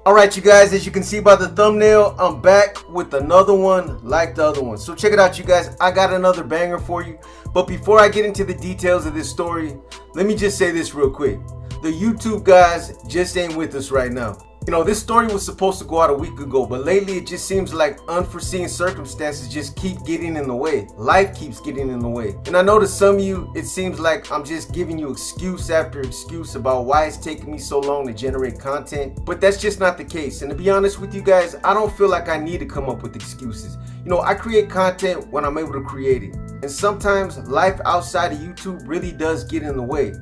Alright you guys, as you can see by the thumbnail, I'm back with another one like the other one. So check it out you guys, I got another banger for you. But before I get into the details of this story, let me just say this real quick. The YouTube guys just ain't with us right now. You know, this story was supposed to go out a week ago, but lately it just seems like unforeseen circumstances just keep getting in the way. Life keeps getting in the way. And I know to some of you, it seems like I'm just giving you excuse after excuse about why it's taking me so long to generate content, but that's just not the case. And to be honest with you guys, I don't feel like I need to come up with excuses. You know, I create content when I'm able to create it. And sometimes life outside of YouTube really does get in the way.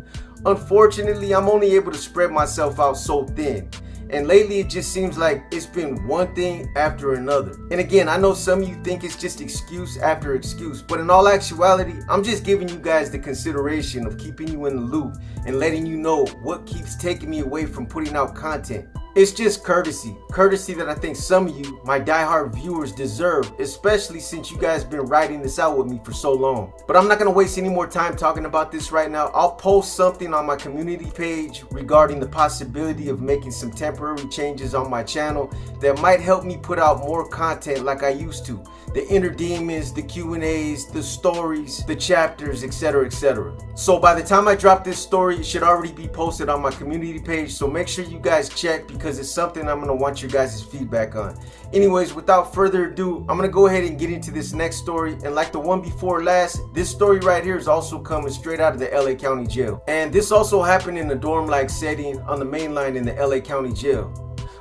Unfortunately, I'm only able to spread myself out so thin. And lately it just seems like it's been one thing after another. And again, I know some of you think it's just excuse after excuse, but in all actuality, I'm just giving you guys the consideration of keeping you in the loop and letting you know what keeps taking me away from putting out content. It's just courtesy that I think some of you, my diehard viewers, deserve, especially since you guys been writing this out with me for so long. But I'm not gonna waste any more time talking about this right now. I'll post something on my community page regarding the possibility of making some temporary changes on my channel that might help me put out more content like I used to. The inner demons, the Q&As, the stories, the chapters, etc, etc. So by the time I drop this story, it should already be posted on my community page, so make sure you guys check because it's something I'm gonna want your guys' feedback on. Anyways, without further ado, I'm gonna go ahead and get into this next story. And like the one before last, this story right here is also coming straight out of the LA County Jail. And this also happened in a dorm-like setting on the main line in the LA County Jail.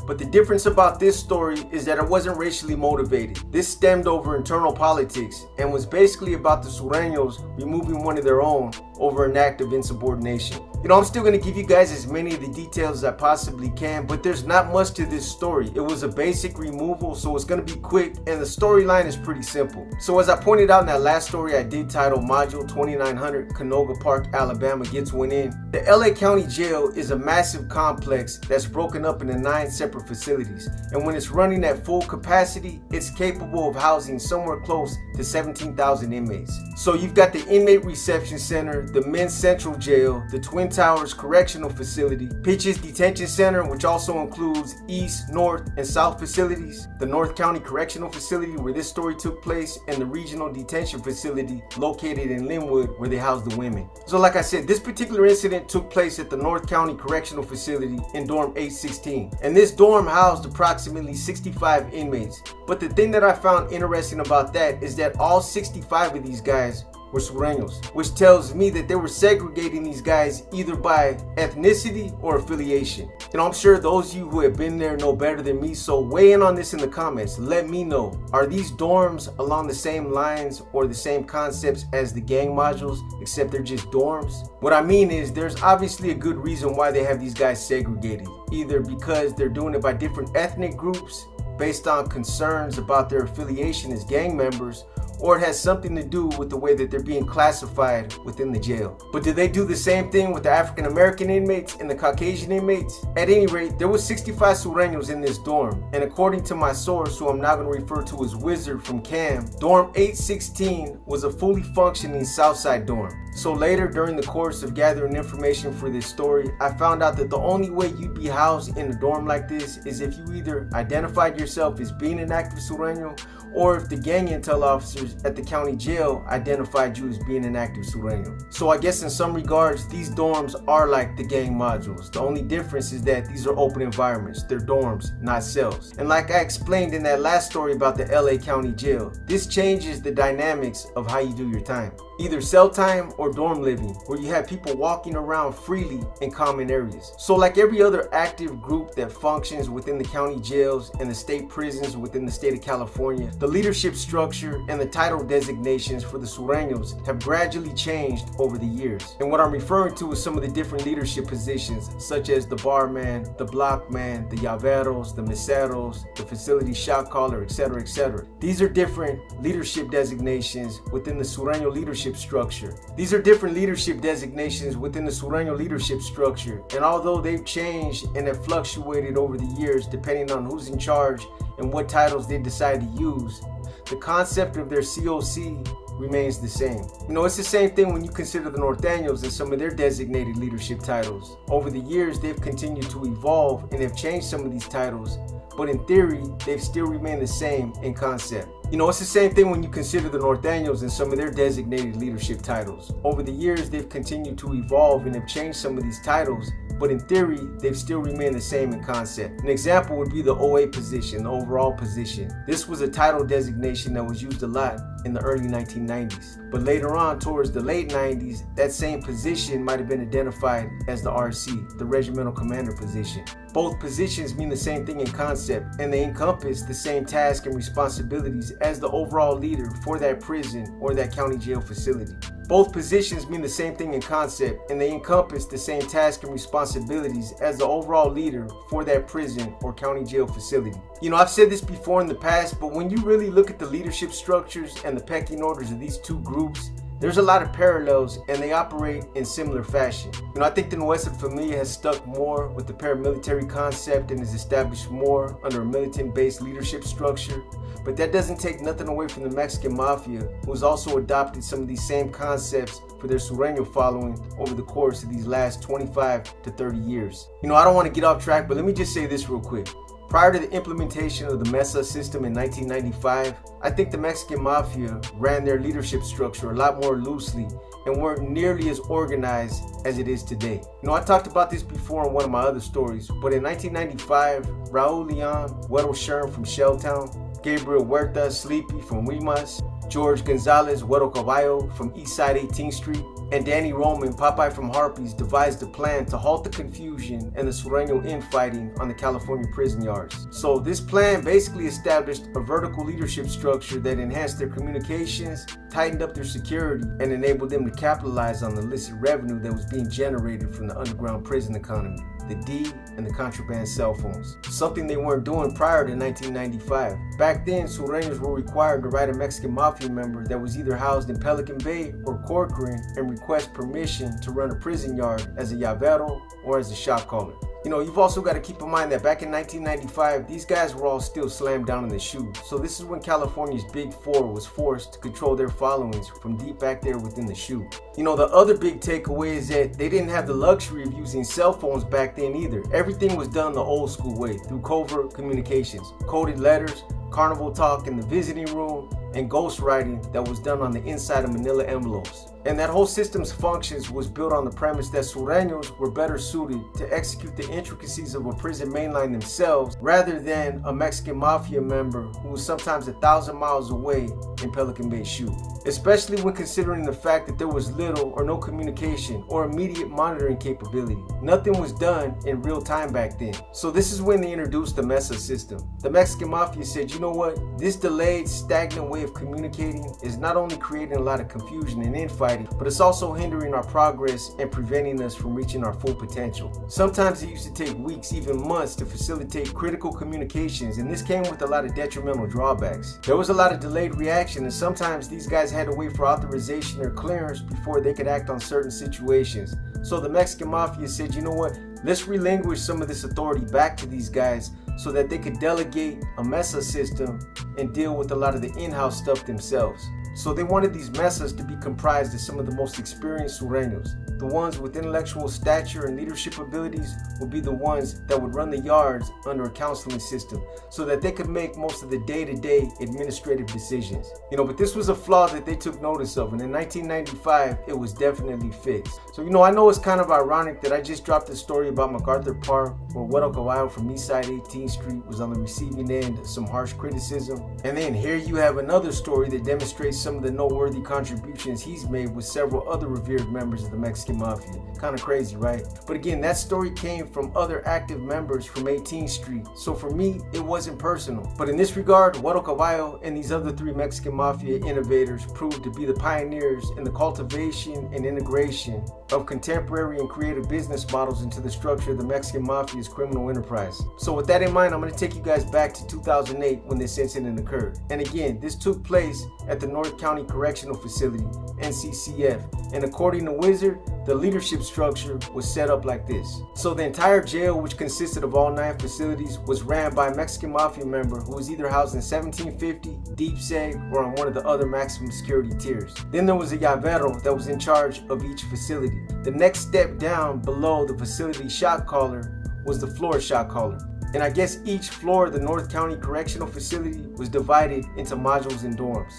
But the difference about this story is that it wasn't racially motivated. This stemmed over internal politics and was basically about the Sureños removing one of their own over an act of insubordination. You know, I'm still going to give you guys as many of the details as I possibly can, but there's not much to this story. It was a basic removal, so it's going to be quick, and the storyline is pretty simple. So as I pointed out in that last story I did titled Module 2900 Canoga Park, Alabama Gets One In, the LA County Jail is a massive complex that's broken up into 9 separate facilities, and when it's running at full capacity, it's capable of housing somewhere close to 17,000 inmates. So you've got the Inmate Reception Center, the Men's Central Jail, the Twin Towers Correctional Facility, Pitches Detention Center, which also includes East, North, and South facilities, the North County Correctional Facility where this story took place, and the Regional Detention Facility located in Linwood where they house the women. So like I said, this particular incident took place at the North County Correctional Facility in dorm 816, and this dorm housed approximately 65 inmates. But the thing that I found interesting about that is that all 65 of these guys were Sureños, which tells me that they were segregating these guys either by ethnicity or affiliation. You know, I'm sure those of you who have been there know better than me, so weigh in on this in the comments. Let me know, are these dorms along the same lines or the same concepts as the gang modules, except they're just dorms? What I mean is, there's obviously a good reason why they have these guys segregated, either because they're doing it by different ethnic groups based on concerns about their affiliation as gang members, or it has something to do with the way that they're being classified within the jail. But do they do the same thing with the African American inmates and the Caucasian inmates? At any rate, there was 65 Sureños in this dorm, and according to my source, who I'm now going to refer to as Wizard from Cam, dorm 816 was a fully functioning Southside dorm. So later, during the course of gathering information for this story, I found out that the only way you'd be housed in a dorm like this is if you either identified yourself as being an active Sureño, or if the gang intel officers at the county jail identified you as being an active Sureno. So I guess in some regards, these dorms are like the gang modules. The only difference is that these are open environments. They're dorms, not cells. And like I explained in that last story about the LA County Jail, this changes the dynamics of how you do your time. Either cell time or dorm living, where you have people walking around freely in common areas. So like every other active group that functions within the county jails and the state prisons within the state of California, the leadership structure and the title designations for the Sureños have gradually changed over the years. And what I'm referring to is some of the different leadership positions, such as the barman, the blockman, the llaveros, the meseros, the facility shot caller, etc, etc. These are different leadership designations within the Sureno leadership structure. These are different leadership designations within the Sureno leadership structure, and although they've changed and have fluctuated over the years depending on who's in charge and what titles they decide to use, the concept of their COC remains the same. It's the same thing when you consider the Norteños and some of their designated leadership titles. Over the years, they've continued to evolve and have changed some of these titles, but in theory, they've still remained the same in concept. It's the same thing when you consider the Norteños and some of their designated leadership titles. Over the years, they've continued to evolve and have changed some of these titles, but in theory, they've still remained the same in concept. An example would be the OA position, the overall position. This was a title designation that was used a lot in the early 1990s. But later on, towards the late 90s, that same position might have been identified as the RC, the Regimental Commander position. Both positions mean the same thing in concept, and they encompass the same tasks and responsibilities as the overall leader for that prison or that county jail facility. Both positions mean the same thing in concept, and they encompass the same tasks and responsibilities as the overall leader for that prison or county jail facility. I've said this before in the past, but when you really look at the leadership structures and the pecking orders of these two groups, there's a lot of parallels and they operate in similar fashion. I think the Nuestra Familia has stuck more with the paramilitary concept and is established more under a militant-based leadership structure. But that doesn't take nothing away from the Mexican Mafia, who has also adopted some of these same concepts for their Sureno following over the course of these last 25 to 30 years. I don't want to get off track, but let me just say this real quick. Prior to the implementation of the Messa system in 1995, I think the Mexican Mafia ran their leadership structure a lot more loosely and weren't nearly as organized as it is today. I talked about this before in one of my other stories, but in 1995, Raul Leon, Güero Sherm from Shelltown, Gabriel Huerta Sleepy from Huimas, George Gonzalez Güero Caballo from Eastside 18th Street, and Danny Roman Popeye from Harpies devised a plan to halt the confusion and the Sureno infighting on the California prison yards. So this plan basically established a vertical leadership structure that enhanced their communications, tightened up their security, and enabled them to capitalize on the illicit revenue that was being generated from the underground prison economy, the D and the contraband cell phones, something they weren't doing prior to 1995. Back then, Sureños were required to write a Mexican Mafia member that was either housed in Pelican Bay or Corcoran and request permission to run a prison yard as a llavero or as a shot caller. You've also got to keep in mind that back in 1995, these guys were all still slammed down in the shoe. So this is when California's Big Four was forced to control their followings from deep back there within the shoe. The other big takeaway is that they didn't have the luxury of using cell phones back then either. Everything was done the old school way, through covert communications, coded letters, carnival talk in the visiting room, and ghostwriting that was done on the inside of manila envelopes. And that whole system's functions was built on the premise that Sureños were better suited to execute the intricacies of a prison mainline themselves rather than a Mexican Mafia member who was sometimes 1,000 miles away in Pelican Bay shoe. Especially when considering the fact that there was little or no communication or immediate monitoring capability. Nothing was done in real time back then. So this is when they introduced the Messa system. The Mexican Mafia said, you know what? This delayed, stagnant way of communicating is not only creating a lot of confusion and infighting, but it's also hindering our progress and preventing us from reaching our full potential. Sometimes it used to take weeks, even months, to facilitate critical communications, and this came with a lot of detrimental drawbacks. There was a lot of delayed reaction, and sometimes these guys had to wait for authorization or clearance before they could act on certain situations. So the Mexican Mafia said, you know what, let's relinquish some of this authority back to these guys so that they could delegate a Messa system and deal with a lot of the in-house stuff themselves. So they wanted these Messas to be comprised of some of the most experienced Sureños. The ones with intellectual stature and leadership abilities would be the ones that would run the yards under a counseling system so that they could make most of the day-to-day administrative decisions. But this was a flaw that they took notice of, and in 1995, it was definitely fixed. So, I know it's kind of ironic that I just dropped a story about MacArthur Park where Güero Caballo from Eastside 18th Street was on the receiving end of some harsh criticism. And then here you have another story that demonstrates some of the noteworthy contributions he's made with several other revered members of the Mexican Mafia. Kind of crazy, right? But again, that story came from other active members from 18th Street. So for me, it wasn't personal. But in this regard, Güero Caballo and these other three Mexican Mafia innovators proved to be the pioneers in the cultivation and integration of contemporary and creative business models into the structure of the Mexican Mafia's criminal enterprise. So with that in mind, I'm going to take you guys back to 2008 when this incident occurred. And again, this took place at the North County Correctional Facility, NCCF. And according to Wizard, the leadership structure was set up like this. So the entire jail, which consisted of all 9 facilities, was ran by a Mexican mafia member who was either housed in 1750, Deep Seg, or on one of the other maximum security tiers. Then there was a llavero that was in charge of each facility. The next step down below the facility shot caller was the floor shot caller. And I guess each floor of the North County Correctional Facility was divided into modules and dorms.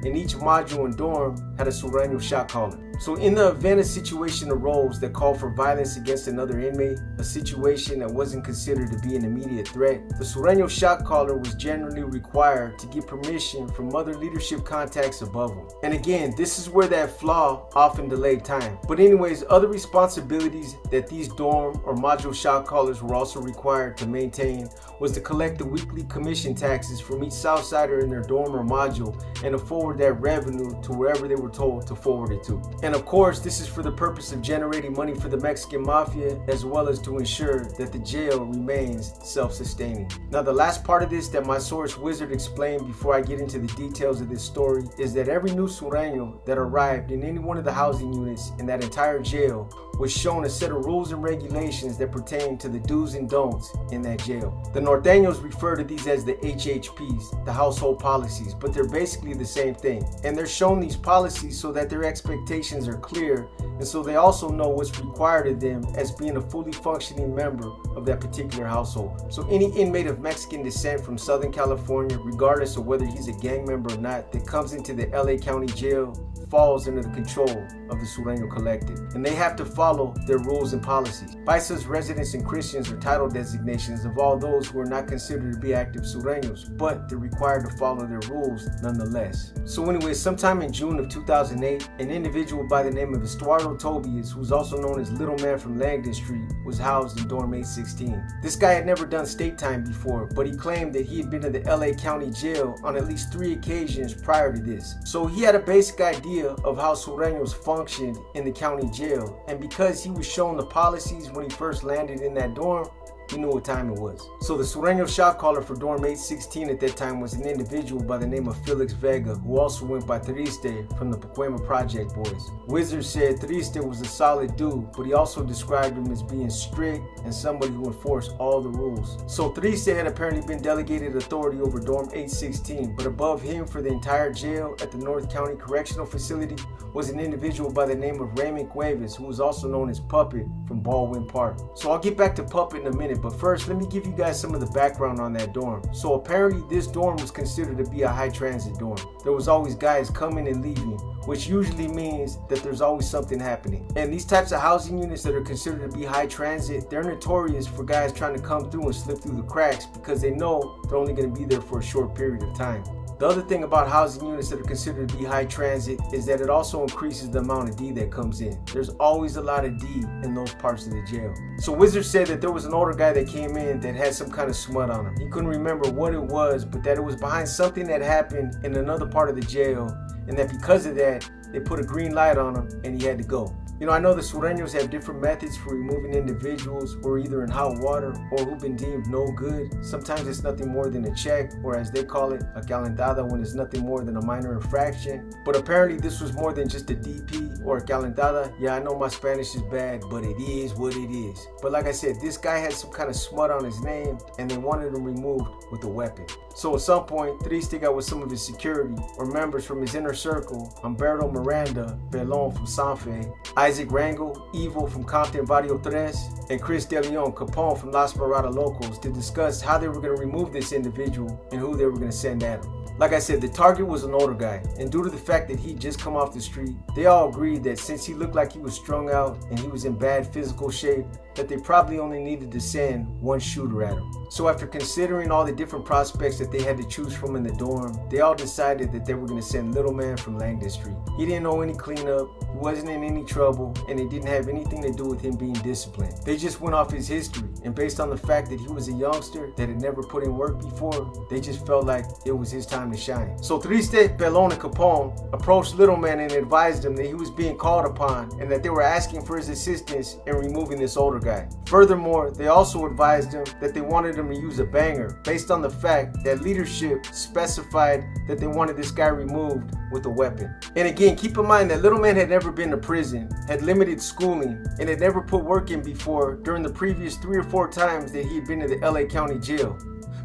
And each module and dorm had a Sureno shot caller. So in the event a situation arose that called for violence against another inmate, a situation that wasn't considered to be an immediate threat, the Sureno shot caller was generally required to get permission from other leadership contacts above him. And again, this is where that flaw often delayed time. But anyways, other responsibilities that these dorm or module shot callers were also required to maintain was to collect the weekly commission taxes from each Southsider in their dorm or module and to forward that revenue to wherever they were told to forward it to. And of course, this is for the purpose of generating money for the Mexican mafia, as well as to ensure that the jail remains self-sustaining. Now, the last part of this that my source Wizard explained before I get into the details of this story is that every new Sureno that arrived in any one of the housing units in that entire jail was shown a set of rules and regulations that pertain to the do's and don'ts in that jail. The Norteños refer to these as the HHPs, the household policies, but they're basically the same thing. And they're shown these policies so that their expectations are clear, and so they also know what's required of them as being a fully functioning member of that particular household. So any inmate of Mexican descent from Southern California, regardless of whether he's a gang member or not, that comes into the LA County Jail falls under the control of the Sureno Collective, and they have to follow their rules and policies. Paisas, residents, and Christians are title designations of all those who are not considered to be active Sureños, but they're required to follow their rules nonetheless. So anyway, sometime in June of 2008, an individual by the name of Estuardo Tobias, who's also known as Little Man from Langdon Street, was housed in dorm 816. This guy had never done state time before, but he claimed that he had been to the LA County Jail on at least 3 occasions prior to this. So he had a basic idea of how Sureños functioned in the county jail, and because he was shown the policies when he first landed in that dorm, he knew what time it was. So the Sureno shot caller for dorm 816 at that time was an individual by the name of Felix Vega, who also went by Triste from the Pacuema Project Boys. Wizard said Triste was a solid dude, but he also described him as being strict and somebody who enforced all the rules. So Triste had apparently been delegated authority over dorm 816, but above him for the entire jail at the North County Correctional Facility was an individual by the name of Raymond Cuevas, who was also known as Puppet from Baldwin Park. So I'll get back to Puppet in a minute, but first let me give you guys some of the background on that dorm. So apparently this dorm was considered to be a high transit dorm. There was always guys coming and leaving, which usually means that there's always something happening. And these types of housing units that are considered to be high transit, they're notorious for guys trying to come through and slip through the cracks because they know they're only going to be there for a short period of time. The other thing about housing units that are considered to be high transit is that it also increases the amount of D that comes in. There's always a lot of D in those parts of the jail. So Wizard said that there was an older guy that came in that had some kind of smut on him. He couldn't remember what it was, but that it was behind something that happened in another part of the jail, and that because of that, they put a green light on him and he had to go. You know, I know the Sureños have different methods for removing individuals who are either in hot water or who've been deemed no good. Sometimes it's nothing more than a check, or as they call it, a calentada, when it's nothing more than a minor infraction. But apparently this was more than just a DP or a calentada. Yeah, I know my Spanish is bad, but it is what it is. But like I said, this guy had some kind of smut on his name and they wanted him removed with a weapon. So at some point, Triste got with some of his security or members from his inner circle, Humberto Miranda, Belon from Sanfe, Isaac Rangel, Evil from Compton Barrio Tres, and Chris De Leon Capone from Las Parada Locos to discuss how they were going to remove this individual and who they were going to send at him. Like I said, the target was an older guy, and due to the fact that he'd just come off the street, they all agreed that since he looked like he was strung out and he was in bad physical shape, that they probably only needed to send one shooter at him. So after considering all the different prospects that they had to choose from in the dorm, they all decided that they were going to send Little Man from Langdon Street. He didn't know any cleanup, he wasn't in any trouble, and it didn't have anything to do with him being disciplined. They just went off his history, and based on the fact that he was a youngster that had never put in work before, they just felt like it was his time to shine. So Triste, Pelon, and Capone approached Little Man and advised him that he was being called upon and that they were asking for his assistance in removing this older guy. Furthermore, they also advised him that they wanted him to use a banger based on the fact that leadership specified that they wanted this guy removed with a weapon. And again, keep in mind that Little Man had never been to prison, had limited schooling, and had never put work in before during the previous 3 or 4 times that he had been to the LA County Jail.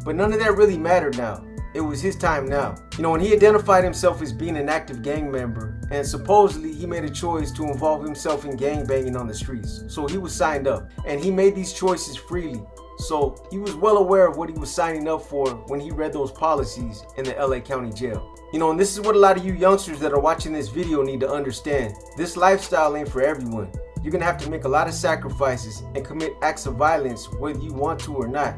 But none of that really mattered now. It was his time now. When he identified himself as being an active gang member, and supposedly he made a choice to involve himself in gang banging on the streets. So he was signed up, and he made these choices freely. So he was well aware of what he was signing up for when he read those policies in the LA County Jail. And this is what a lot of you youngsters that are watching this video need to understand. This lifestyle ain't for everyone. You're gonna have to make a lot of sacrifices and commit acts of violence whether you want to or not.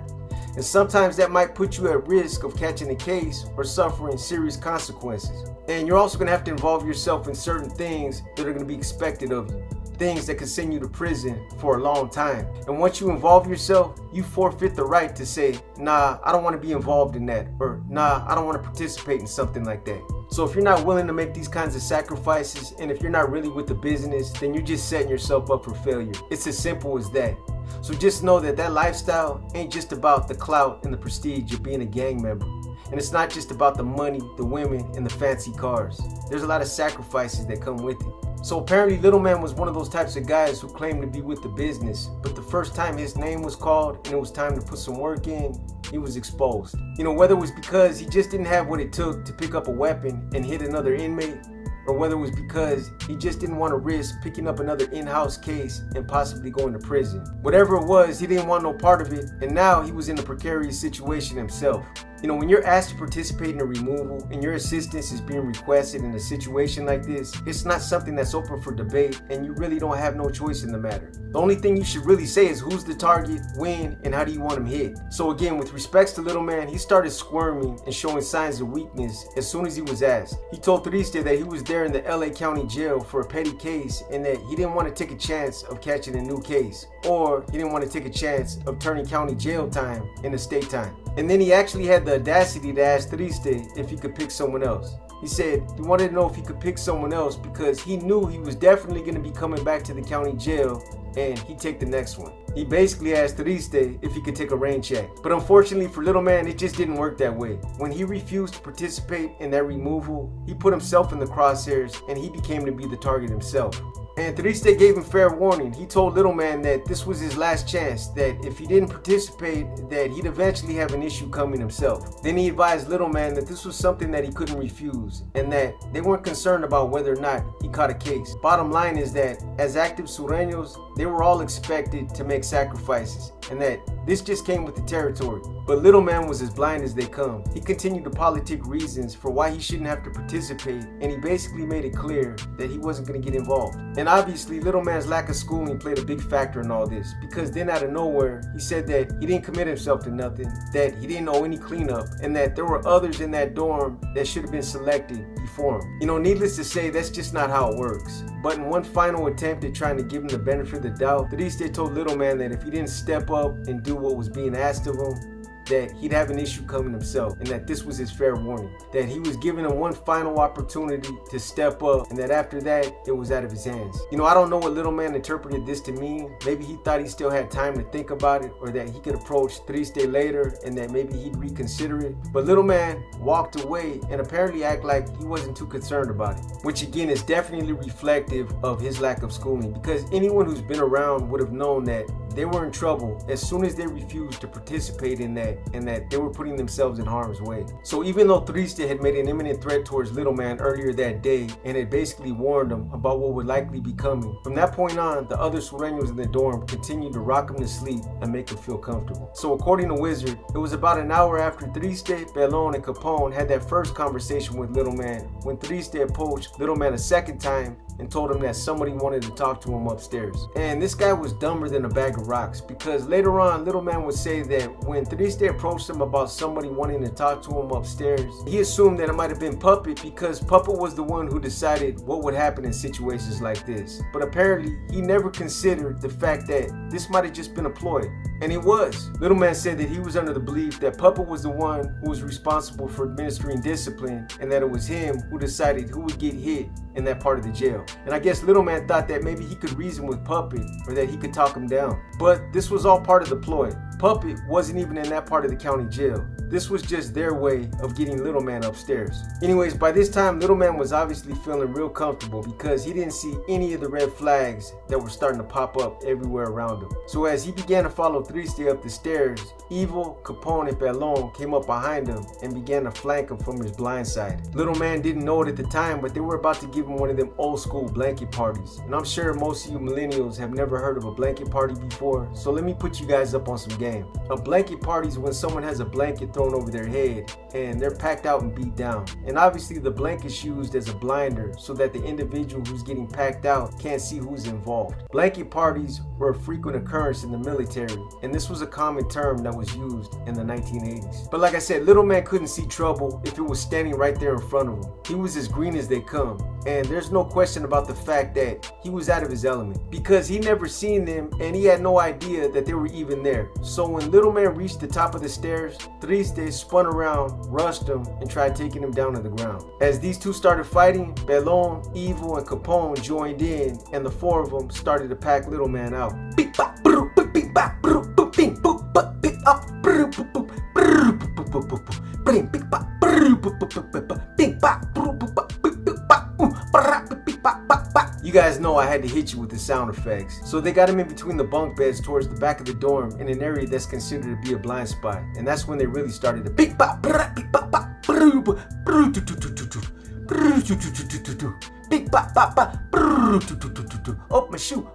And sometimes that might put you at risk of catching a case or suffering serious consequences. And you're also going to have to involve yourself in certain things that are going to be expected of you. Things that could send you to prison for a long time. And once you involve yourself, you forfeit the right to say, nah, I don't want to be involved in that. Or nah, I don't want to participate in something like that. So if you're not willing to make these kinds of sacrifices, and if you're not really with the business, then you're just setting yourself up for failure. It's as simple as that. So just know that that lifestyle ain't just about the clout and the prestige of being a gang member. And it's not just about the money, the women, and the fancy cars. There's a lot of sacrifices that come with it. So apparently Little Man was one of those types of guys who claimed to be with the business, but the first time his name was called and it was time to put some work in, he was exposed. Whether it was because he just didn't have what it took to pick up a weapon and hit another inmate, or whether it was because he just didn't want to risk picking up another in-house case and possibly going to prison. Whatever it was, he didn't want no part of it, and now he was in a precarious situation himself. When you're asked to participate in a removal and your assistance is being requested in a situation like this, it's not something that's open for debate, and you really don't have no choice in the matter. The only thing you should really say is who's the target, when, and how do you want him hit. So again, with respects to Little Man, he started squirming and showing signs of weakness as soon as he was asked. He told Triste that he was there in the LA County Jail for a petty case and that he didn't want to take a chance of catching a new case, or he didn't want to take a chance of turning county jail time into state time. And then he actually had the audacity to ask Triste if he could pick someone else. He said he wanted to know if he could pick someone else because he knew he was definitely going to be coming back to the county jail and he'd take the next one. He basically asked Triste if he could take a rain check. But unfortunately for Little Man, it just didn't work that way. When he refused to participate in that removal, he put himself in the crosshairs and he became to be the target himself. And Triste gave him fair warning. He told Little Man that this was his last chance, that if he didn't participate, that he'd eventually have an issue coming himself. Then he advised Little Man that this was something that he couldn't refuse, and that they weren't concerned about whether or not he caught a case. Bottom line is that as active Sureños, they were all expected to make sacrifices, and that this just came with the territory. But Little Man was as blind as they come. He continued to politic reasons for why he shouldn't have to participate, and he basically made it clear that he wasn't going to get involved. And obviously Little Man's lack of schooling played a big factor in all this, because then out of nowhere he said that he didn't commit himself to nothing, that he didn't owe any cleanup, and that there were others in that dorm that should have been selected before him. Needless to say, that's just not how it works. But in one final attempt at trying to give him the benefit of the doubt, Triste told Little Man that if he didn't step up and do what was being asked of him, that he'd have an issue coming himself, and that this was his fair warning, that he was giving him one final opportunity to step up, and that after that it was out of his hands. I don't know what Little Man interpreted this to mean. Maybe he thought he still had time to think about it, or that he could approach Triste later and that maybe he'd reconsider it. But Little Man walked away and apparently acted like he wasn't too concerned about it, which again is definitely reflective of his lack of schooling, because anyone who's been around would have known that they were in trouble as soon as they refused to participate in that, and that they were putting themselves in harm's way. So even though Triste had made an imminent threat towards Little Man earlier that day and had basically warned him about what would likely be coming, from that point on, the other Sureños in the dorm continued to rock him to sleep and make him feel comfortable. So according to Wizard, it was about an hour after Triste, Pelon, and Capone had that first conversation with Little Man when Triste approached Little Man a second time and told him that somebody wanted to talk to him upstairs. And this guy was dumber than a bag of rocks, because later on Little Man would say that when Triste approached him about somebody wanting to talk to him upstairs, he assumed that it might have been Puppet, because Puppet was the one who decided what would happen in situations like this. But apparently he never considered the fact that this might have just been a ploy. And it was. Little Man said that he was under the belief that Puppet was the one who was responsible for administering discipline, and that it was him who decided who would get hit in that part of the jail. And I guess Little Man thought that maybe he could reason with Puppet or that he could talk him down. But this was all part of the ploy. Puppet wasn't even in that part of the county jail. This was just their way of getting Little Man upstairs. Anyways, by this time, Little Man was obviously feeling real comfortable because he didn't see any of the red flags that were starting to pop up everywhere around him. So as he began to follow Triste up the stairs, Evil, Capone, and Pelon came up behind him and began to flank him from his blind side. Little Man didn't know it at the time, but they were about to give him one of them old school blanket parties. And I'm sure most of you millennials have never heard of a blanket party before, so let me put you guys up on some game. A blanket party is when someone has a blanket thrown over their head and they're packed out and beat down. And obviously the blanket's used as a blinder so that the individual who's getting packed out can't see who's involved. Blanket parties were a frequent occurrence in the military, and this was a common term that was used in the 1980s. But like I said, Little Man couldn't see trouble if it was standing right there in front of him. He was as green as they come, and there's no question about the fact that he was out of his element because he never seen them and he had no idea that they were even there. So when Little Man reached the top of the stairs, Triste spun around, rushed him, and tried taking him down to the ground. As these two started fighting, Pelon, Evil, and Capone joined in, and the four of them started to pack Little Man out. You guys know I had to hit you with the sound effects. So they got him in between the bunk beds towards the back of the dorm in an area that's considered to be a blind spot. And that's when they really started to big bop, big bop, oh my shoe.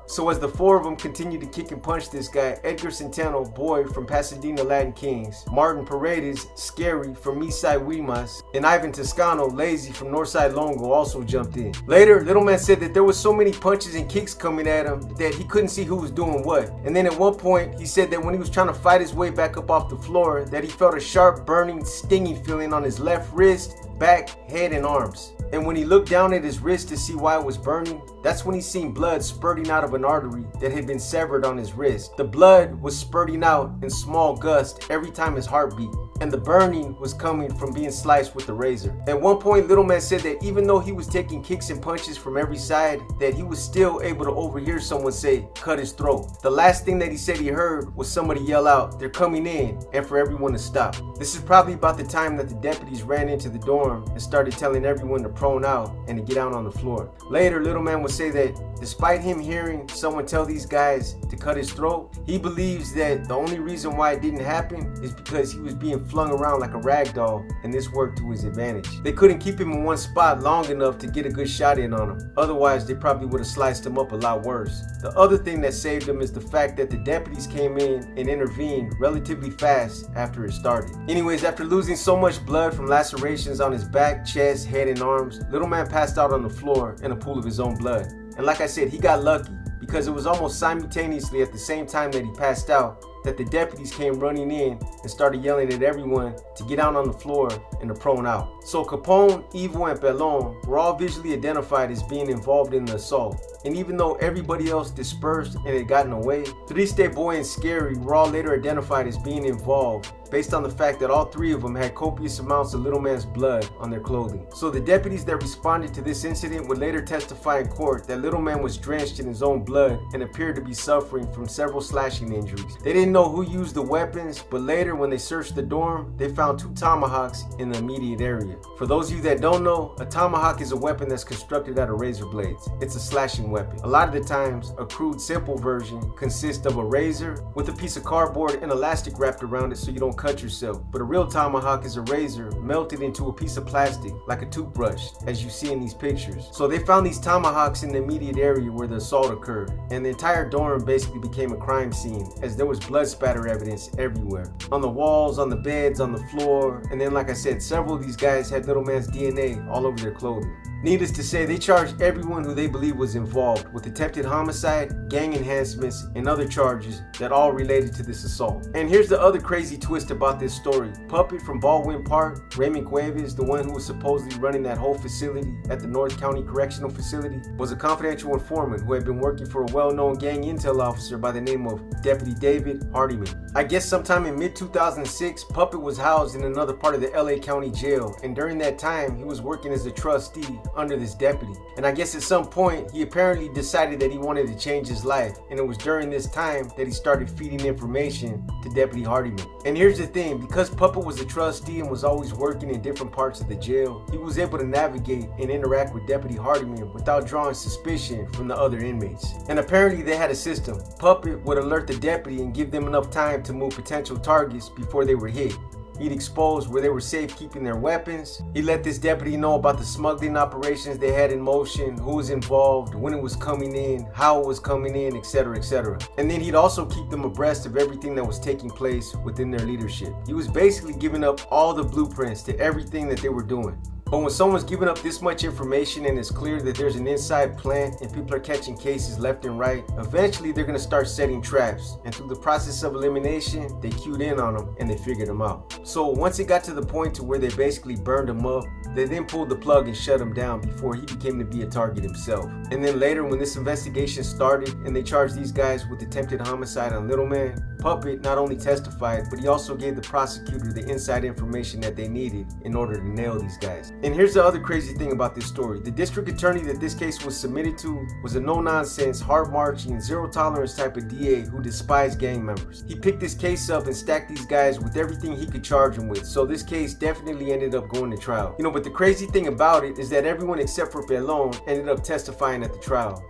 So as the four of them continued to kick and punch this guy, Edgar Centeno, Boy from Pasadena Latin Kings, Martin Paredes, Scary from Eastside Wimas, and Ivan Toscano, Lazy from Northside Longo also jumped in. Later, Little Man said that there was so many punches and kicks coming at him that he couldn't see who was doing what. And then at one point, he said that when he was trying to fight his way back up off the floor, that he felt a sharp, burning, stinging feeling on his left wrist, back, head, and arms. And when he looked down at his wrist to see why it was burning, that's when he seen blood spurting out of an artery that had been severed on his wrist. The blood was spurting out in small gusts every time his heart beat, and the burning was coming from being sliced with the razor. At one point, Little Man said that even though he was taking kicks and punches from every side, that he was still able to overhear someone say, "Cut his throat." The last thing that he said he heard was somebody yell out, "They're coming in," and for everyone to stop. This is probably about the time that the deputies ran into the dorm and started telling everyone to prone out and to get out on the floor. Later, Little Man would say that despite him hearing someone tell these guys to cut his throat, he believes that the only reason why it didn't happen is because he was being flung around like a rag doll, and this worked to his advantage. They couldn't keep him in one spot long enough to get a good shot in on him. Otherwise, they probably would have sliced him up a lot worse. The other thing that saved him is the fact that the deputies came in and intervened relatively fast after it started. Anyways, after losing so much blood from lacerations on his back, chest, head, and arms, Little Man passed out on the floor in a pool of his own blood. And like I said, he got lucky because it was almost simultaneously at the same time that he passed out that the deputies came running in and started yelling at everyone to get out on the floor and to prone out. So Capone, Evil, and Pelon were all visually identified as being involved in the assault. And even though everybody else dispersed and had gotten away, Triste, Boy, and Scary were all later identified as being involved based on the fact that all three of them had copious amounts of Little Man's blood on their clothing. So the deputies that responded to this incident would later testify in court that Little Man was drenched in his own blood and appeared to be suffering from several slashing injuries. They didn't know who used the weapons, but later when they searched the dorm, they found 2 tomahawks in the immediate area. For those of you that don't know, a tomahawk is a weapon that's constructed out of razor blades. It's a slashing weapon. A lot of the times, a crude, simple version consists of a razor with a piece of cardboard and elastic wrapped around it so you don't cut yourself. But a real tomahawk is a razor melted into a piece of plastic like a toothbrush, as you see in these pictures. So they found these tomahawks in the immediate area where the assault occurred, and the entire dorm basically became a crime scene as there was blood spatter evidence everywhere. On the walls, on the beds, on the floor, and then like I said, several of these guys had Little Man's DNA all over their clothing. Needless to say, they charged everyone who they believe was involved with attempted homicide, gang enhancements, and other charges that all related to this assault. And here's the other crazy twist about this story. Puppet from Baldwin Park, Raymond Cuevas, the one who was supposedly running that whole facility at the North County Correctional Facility, was a confidential informant who had been working for a well-known gang intel officer by the name of Deputy David Hardiman. I guess sometime in mid-2006, Puppet was housed in another part of the LA County Jail, and during that time, he was working as a trustee under this deputy. And I guess at some point, he apparently decided that he wanted to change his life. And it was during this time that he started feeding information to Deputy Hardiman. And here's the thing, because Puppet was a trustee and was always working in different parts of the jail, he was able to navigate and interact with Deputy Hardiman without drawing suspicion from the other inmates. And apparently they had a system. Puppet would alert the deputy and give them enough time to move potential targets before they were hit. He'd expose where they were safe keeping their weapons. He let this deputy know about the smuggling operations they had in motion, who was involved, when it was coming in, how it was coming in, etc., etc. And then he'd also keep them abreast of everything that was taking place within their leadership. He was basically giving up all the blueprints to everything that they were doing. But when someone's giving up this much information and it's clear that there's an inside plant and people are catching cases left and right, eventually they're going to start setting traps. And through the process of elimination, they cued in on them and they figured them out. So once it got to the point to where they basically burned him up, they then pulled the plug and shut him down before he became to be a target himself. And then later, when this investigation started and they charged these guys with attempted homicide on Little Man, Puppet not only testified, but he also gave the prosecutor the inside information that they needed in order to nail these guys. And here's the other crazy thing about this story. The district attorney that this case was submitted to was a no-nonsense, hard-marching, zero-tolerance type of DA who despised gang members. He picked this case up and stacked these guys with everything he could charge them with, so this case definitely ended up going to trial. But the crazy thing about it is that everyone except for Pelon ended up testifying at the trial.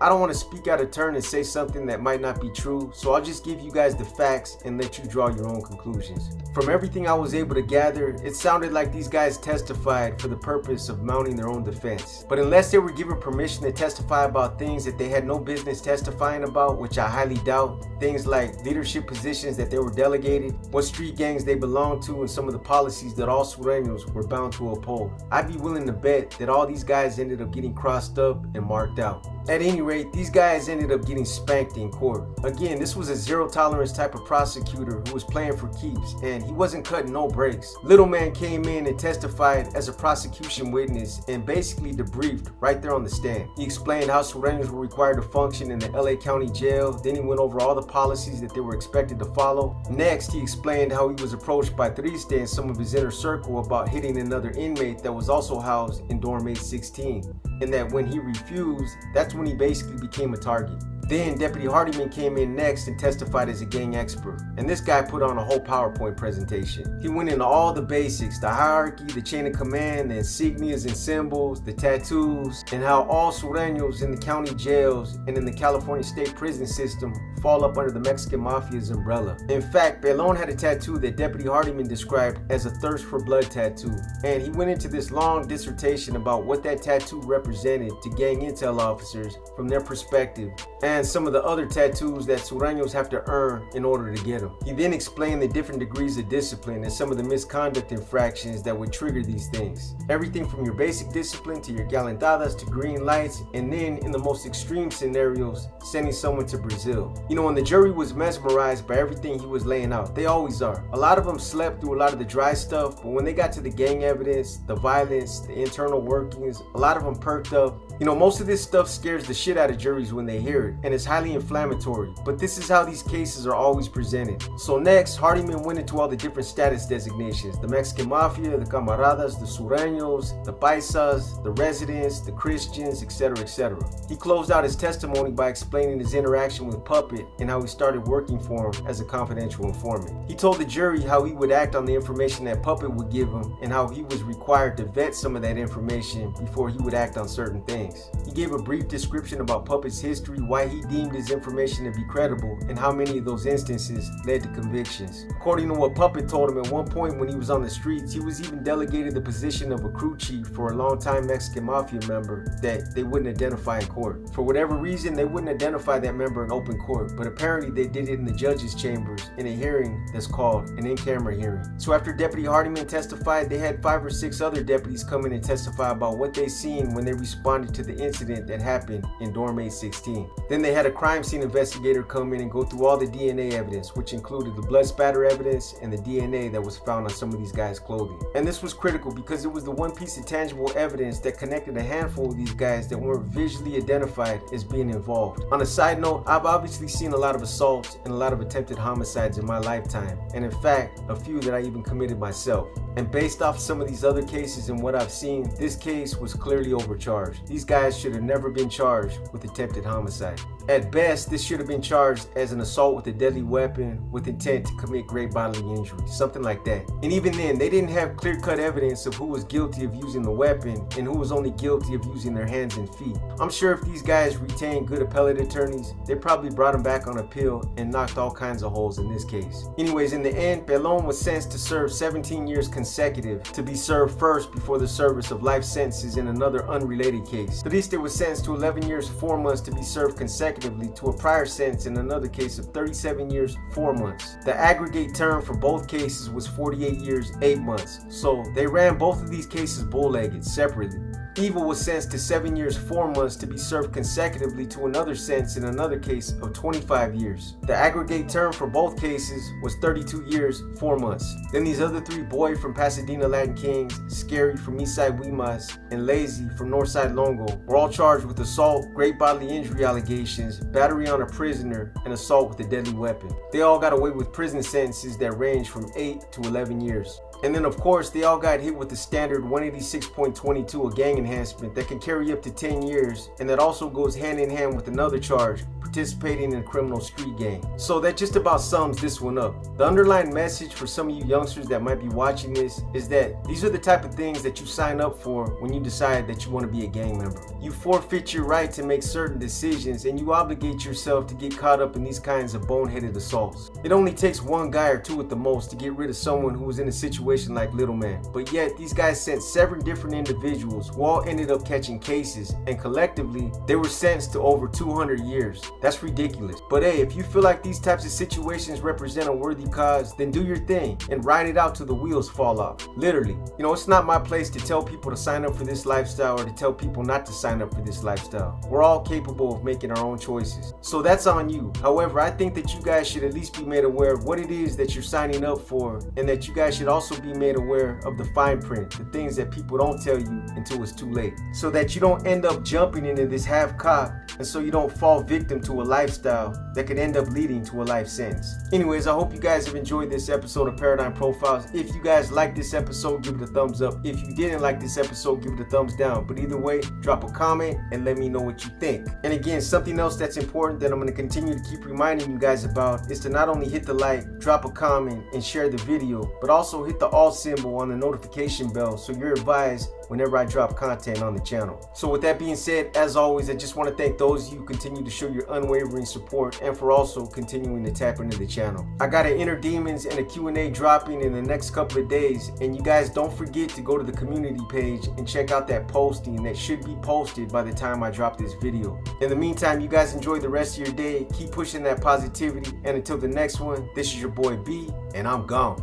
I don't want to speak out of turn and say something that might not be true, so I'll just give you guys the facts and let you draw your own conclusions. From everything I was able to gather, it sounded like these guys testified for the purpose of mounting their own defense. But unless they were given permission to testify about things that they had no business testifying about, which I highly doubt, things like leadership positions that they were delegated, what street gangs they belonged to, and some of the policies that all Sureños were bound to uphold, I'd be willing to bet that all these guys ended up getting crossed up and marked out. At any rate, these guys ended up getting spanked in court. Again, this was a zero-tolerance type of prosecutor who was playing for keeps, and he wasn't cutting no breaks. Little Man came in and testified as a prosecution witness and basically debriefed right there on the stand. He explained how Sureños were required to function in the LA County Jail. Then he went over all the policies that they were expected to follow. Next, he explained how he was approached by Triste and some of his inner circle about hitting another inmate that was also housed in dorm 816. And that when he refused, that's when he basically became a target. Then Deputy Hardiman came in next and testified as a gang expert. And this guy put on a whole PowerPoint presentation. He went into all the basics, the hierarchy, the chain of command, the insignias and symbols, the tattoos, and how all Sureños in the county jails and in the California state prison system fall up under the Mexican Mafia's umbrella. In fact, Pelon had a tattoo that Deputy Hardiman described as a thirst for blood tattoo. And he went into this long dissertation about what that tattoo represented to gang intel officers from their perspective, and some of the other tattoos that Sureños have to earn in order to get them. He then explained the different degrees of discipline and some of the misconduct infractions that would trigger these things. Everything from your basic discipline to your galentadas to green lights, and then in the most extreme scenarios, sending someone to Brazil. And the jury was mesmerized by everything he was laying out. They always are. A lot of them slept through a lot of the dry stuff, but when they got to the gang evidence, the violence, the internal workings, a lot of them perked up. Most of this stuff scares the shit out of juries when they hear it, and it's highly inflammatory, but this is how these cases are always presented. So next, Hardiman went into all the different status designations: the Mexican Mafia, the Camaradas, the Sureños, the Paisas, the residents, the Christians, etc., etc. He closed out his testimony by explaining his interaction with Puppet and how he started working for him as a confidential informant. He told the jury how he would act on the information that Puppet would give him and how he was required to vet some of that information before he would act on certain things. He gave a brief description about Puppet's history, why he deemed his information to be credible, and how many of those instances led to convictions. According to what Puppet told him, at one point when he was on the streets, he was even delegated the position of a crew chief for a longtime Mexican Mafia member that they wouldn't identify in court. For whatever reason, they wouldn't identify that member in open court, but apparently they did it in the judge's chambers in a hearing that's called an in-camera hearing. So after Deputy Hardiman testified, they had 5 or 6 other deputies come in and testify about what they seen when they responded to the incident that happened in dorm 816. Then they had a crime scene investigator come in and go through all the DNA evidence, which included the blood spatter evidence and the DNA that was found on some of these guys' clothing. And this was critical because it was the one piece of tangible evidence that connected a handful of these guys that weren't visually identified as being involved. On a side note, I've obviously seen a lot of assaults and a lot of attempted homicides in my lifetime, and in fact, a few that I even committed myself. And based off some of these other cases and what I've seen, this case was clearly overcharged. These guys should have never been charged with attempted homicide. At best, this should have been charged as an assault with a deadly weapon with intent to commit great bodily injury, something like that. And even then, they didn't have clear-cut evidence of who was guilty of using the weapon and who was only guilty of using their hands and feet. I'm sure if these guys retained good appellate attorneys, they probably brought them back on appeal and knocked all kinds of holes in this case. Anyways, in the end, Pelon was sentenced to serve 17 years consecutive, to be served first before the service of life sentences in another unrelated case. Triste was sentenced to 11 years 4 months to be served consecutively to a prior sentence in another case of 37 years 4 months. The aggregate term for both cases was 48 years 8 months, so they ran both of these cases bull-legged separately. Evil was sentenced to 7 years 4 months to be served consecutively to another sentence in another case of 25 years. The aggregate term for both cases was 32 years 4 months. Then these other three, Boy from Pasadena Latin Kings, Scary from Eastside Wimas, and Lazy from Northside Longo, were all charged with assault, great bodily injury allegations, battery on a prisoner, and assault with a deadly weapon. They all got away with prison sentences that range from 8 to 11 years. And then of course, they all got hit with the standard 186.22, a gang enhancement that can carry up to 10 years, and that also goes hand in hand with another charge, participating in a criminal street gang. So that just about sums this one up. The underlying message for some of you youngsters that might be watching this is that these are the type of things that you sign up for when you decide that you want to be a gang member. You forfeit your right to make certain decisions, and you obligate yourself to get caught up in these kinds of boneheaded assaults. It only takes one guy or two at the most to get rid of someone who was in a situation like Little Man, but yet these guys sent 7 different individuals who all ended up catching cases, and collectively they were sentenced to over 200 years. That's ridiculous. But hey, if you feel like these types of situations represent a worthy cause, then do your thing and ride it out till the wheels fall off. Literally. You know, it's not my place to tell people to sign up for this lifestyle or to tell people not to sign up for this lifestyle. We're all capable of making our own choices, so that's on you. However, I think that you guys should at least be made aware of what it is that you're signing up for, and that you guys should also be made aware of the fine print, the things that people don't tell you until it's too late, so that you don't end up jumping into this half-cocked, and so you don't fall victim to a lifestyle that could end up leading to a life sentence. Anyways, I hope you guys have enjoyed this episode of Paradigm Profiles. If you guys liked this episode, give it a thumbs up. If you didn't like this episode, give it a thumbs down. But either way, drop a comment and let me know what you think. And again, something else that's important that I'm going to continue to keep reminding you guys about is to not only hit the like, drop a comment, and share the video, but also hit the all symbol on the notification bell so you're advised whenever I drop content on the channel. So with that being said, as always, I just want to thank those of you who continue to show your unwavering support, and for also continuing to tap into the channel. I got an Inner Demons and a Q&A dropping in the next couple of days, and you guys don't forget to go to the community page and check out that posting that should be posted by the time I drop this video. In the meantime, you guys enjoy the rest of your day, keep pushing that positivity, and until the next one, this is your boy B, and I'm gone.